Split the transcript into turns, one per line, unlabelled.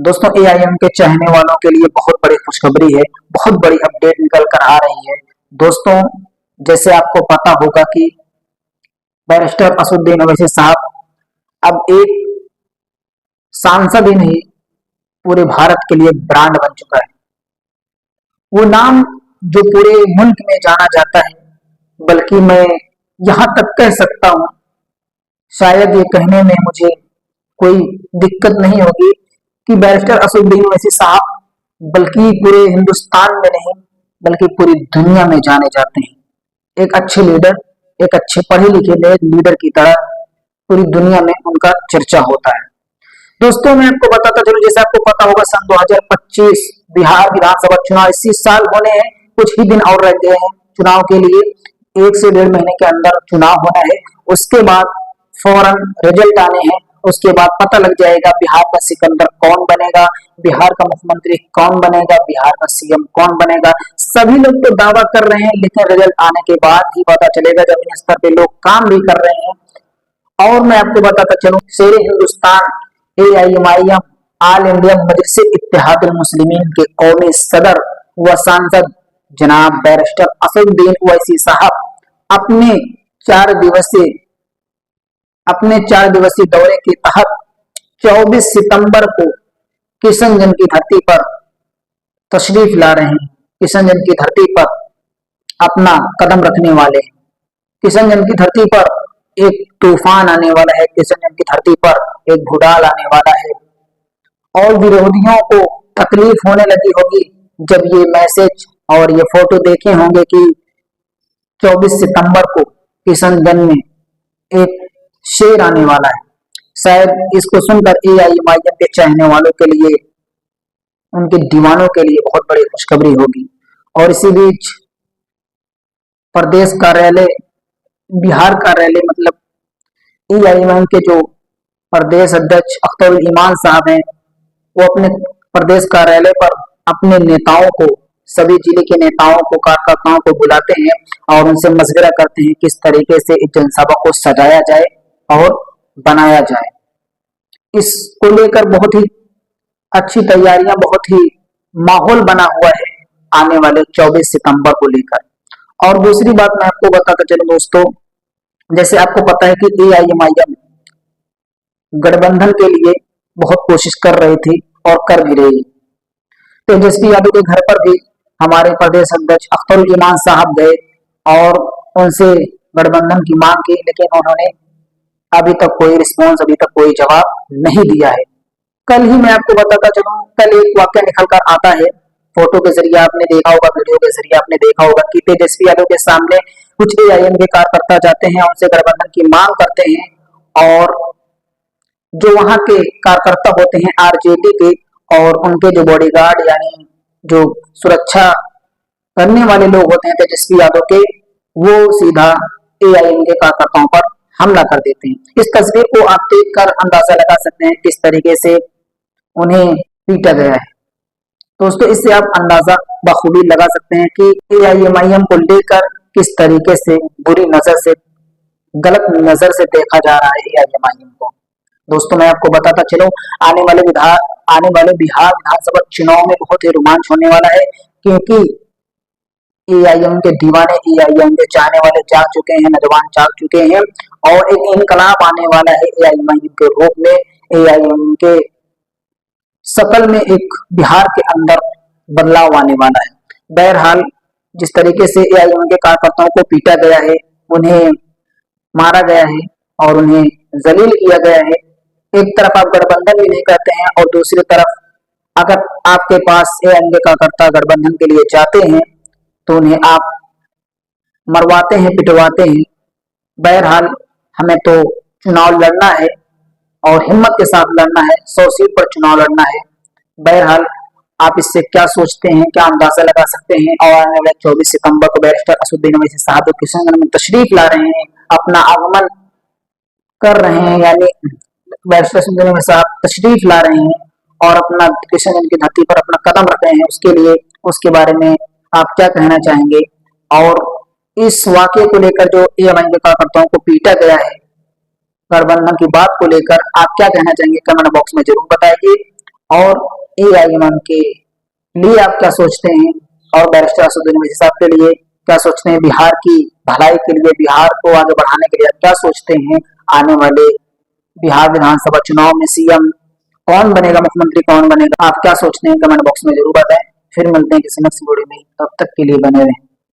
दोस्तों एआईएम के चाहने वालों के लिए बहुत बड़ी खुशखबरी है। बहुत बड़ी अपडेट निकल कर आ रही है। दोस्तों जैसे आपको पता होगा कि बैरिस्टर असदुद्दीन ओवैसी साहब अब एक सांसद ही नहीं पूरे भारत के लिए ब्रांड बन चुका है। वो नाम जो पूरे मुल्क में जाना जाता है, बल्कि मैं यहाँ तक कह सकता हूँ, शायद ये कहने में मुझे कोई दिक्कत नहीं होगी कि बैरिस्टर असदुद्दीन ओवैसी साहब बल्कि पूरे हिंदुस्तान में नहीं बल्कि पूरी दुनिया में जाने जाते हैं। एक अच्छे लीडर, एक अच्छे पढ़े लिखे लीडर की तरह पूरी दुनिया में उनका चर्चा होता है। दोस्तों मैं आपको बताता चलूं, जैसे आपको पता होगा सन 2025 बिहार विधानसभा चुनाव इसी साल होने हैं। कुछ ही दिन और रह गए हैं चुनाव के लिए। 1 से 1.5 महीने के अंदर चुनाव होना है। उसके बाद फौरन रिजल्ट आने हैं। उसके बाद पता लग जाएगा बिहार का सिकंदर कौन बनेगा, बिहार का मुख्यमंत्री कौन बनेगा, बिहार का सीएम कौन बनेगा। सभी लोग तो दावा कर रहे हैं, लेकिन रिजल्ट आने के बाद ही पता चलेगा। जमीनी स्तर पे लोग काम भी कर रहे हैं। और मैं आपको बताता चलूं, शेर हिंदुस्तान एआईएमआईएम ऑल इंडिया मजलिस इत्तेहादुल मुस्लिमीन के कौमी सदर व सांसद जनाब बैरिस्टर असदुद्दीन ओवैसी साहब अपने 4 दिवसीय दौरे के तहत 24 सितंबर को किशनगंज की धरती पर तशरीफ ला रहे हैं। किशनगंज की धरती पर अपना कदम रखने वाले हैं। किशनगंज की धरती पर एक तूफान आने वाला है। किशनगंज की धरती पर एक भूडाल आने वाला है। और विरोधियों को तकलीफ होने लगी होगी जब ये मैसेज और ये फोटो देखे होंगे कि 24 सितंबर को किशनगंज में एक शेर आने वाला है। शायद इसको सुनकर एआईएमआईएम के चाहने वालों के लिए, उनके दीवानों के लिए बहुत बड़ी खुशखबरी होगी। और इसी बीच प्रदेश कार्यालय, बिहार कार्यालय मतलब एआईएमआईएम के जो प्रदेश अध्यक्ष अख्तरुल ईमान साहब हैं, वो अपने प्रदेश कार्यालय पर अपने नेताओं को, सभी जिले के नेताओं को, कार्यकर्ताओं को बुलाते हैं और उनसे मशवरा करते हैं किस तरीके से इस जनसभा को सजाया जाए और बनाया जाए। इसको लेकर बहुत ही अच्छी तैयारियां, बहुत ही माहौल बना हुआ है आने वाले 24 सितंबर को लेकर। और दूसरी बात मैं आपको बताता चलूं दोस्तों, जैसे आपको पता है कि एआईएमआईएम गठबंधन के लिए बहुत कोशिश कर रही थी और कर भी रही। तेजस्वी यादव के घर पर भी हमारे प्रदेश अध्यक्ष अख्तरुल ईमान साहब गए और उनसे गठबंधन की मांग की, लेकिन उन्होंने अभी तक कोई रिस्पॉन्स, अभी तक कोई जवाब नहीं दिया है। कल ही मैं आपको बताता चलूं, कल एक वाक्य निकल कर आता है, फोटो के जरिए आपने देखा होगा, वीडियो के जरिए आपने देखा होगा कि तेजस्वी यादव के सामने कुछ एआईएम के कार्यकर्ता जाते हैं, उनसे गठबंधन की मांग करते हैं। और जो वहां के कार्यकर्ता होते हैं आरजेडी के, और उनके जो बॉडीगार्ड यानी जो सुरक्षा करने वाले लोग होते हैं तेजस्वी यादव के, वो सीधा एआईएम के कार्यकर्ताओं पर हमला कर देते हैं। इस तस्वीर को आप देखकर अंदाजा लगा सकते हैं किस तरीके से उन्हें पीटा गया है। दोस्तों इससे आप अंदाजा बखूबी लगा सकते हैं कि एआईएमआईएम को लेकर किस तरीके से बुरी नजर से, गलत नजर से देखा जा रहा है एआईएमआईएम को। दोस्तों मैं आपको बताता चलूं, आने वाले बिहार विधानसभा चुनाव में बहुत ही रोमांच होने वाला है, क्योंकि एआईएम के दीवाने, एआईएम के चाहने वाले जाग चुके हैं, नौजवान जाग चुके हैं। और एक इनकलाब आने वाला है एआईएमआईएम के रूप में, एआईएम के शकल में एक बिहार के अंदर बदलाव आने वाला है। बहरहाल जिस तरीके से एआईएम के कार्यकर्ताओं को पीटा गया है, उन्हें मारा गया है और उन्हें जलील किया गया है, एक तरफ आप गठबंधन भी नहीं करते हैं और दूसरी तरफ अगर आपके पास एआईएम के कार्यकर्ता गठबंधन के लिए जाते हैं तो उन्हें आप मरवाते हैं, पिटवाते हैं। बहरहाल हमें तो चुनाव लड़ना है और हिम्मत के साथ लड़ना है, 100 सीट पर चुनाव लड़ना है। बहरहाल आप इससे क्या सोचते हैं, क्या अंदाजा लगा सकते हैं। और आने वाले 24 सितंबर को बैरिस्टर असदुद्दीन ओवैसी साहब जो किशनगंज में तशरीफ ला रहे हैं, अपना आगमन कर रहे हैं, यानी बैरिस्टर असदुद्दीन ओवैसी साहब तशरीफ ला रहे हैं और अपना किशनगंज की धरती पर अपना कदम रख रहे हैं, उसके लिए, उसके बारे में आप क्या कहना चाहेंगे। और इस वाक्य को लेकर जो एआईएम के कार्यकर्ताओं को पीटा गया है, गठबंधन की बात को लेकर आप क्या कहना चाहेंगे, कमेंट बॉक्स में जरूर बताइए। और एआईएमआईएम के लिए आप क्या सोचते हैं, और बैरिस्टर असदुद्दीन ओवैसी साहब के लिए क्या सोचते हैं, बिहार की भलाई के लिए, बिहार को आगे बढ़ाने के लिए आप क्या सोचते हैं। आने वाले बिहार विधानसभा चुनाव में सीएम कौन बनेगा, मुख्यमंत्री कौन बनेगा, आप क्या सोचते हैं, कमेंट बॉक्स में जरूर बताएं। फिर मिलते हैं किसी नेक्स्ट वीडियो में, तब तक के लिए बने रहें।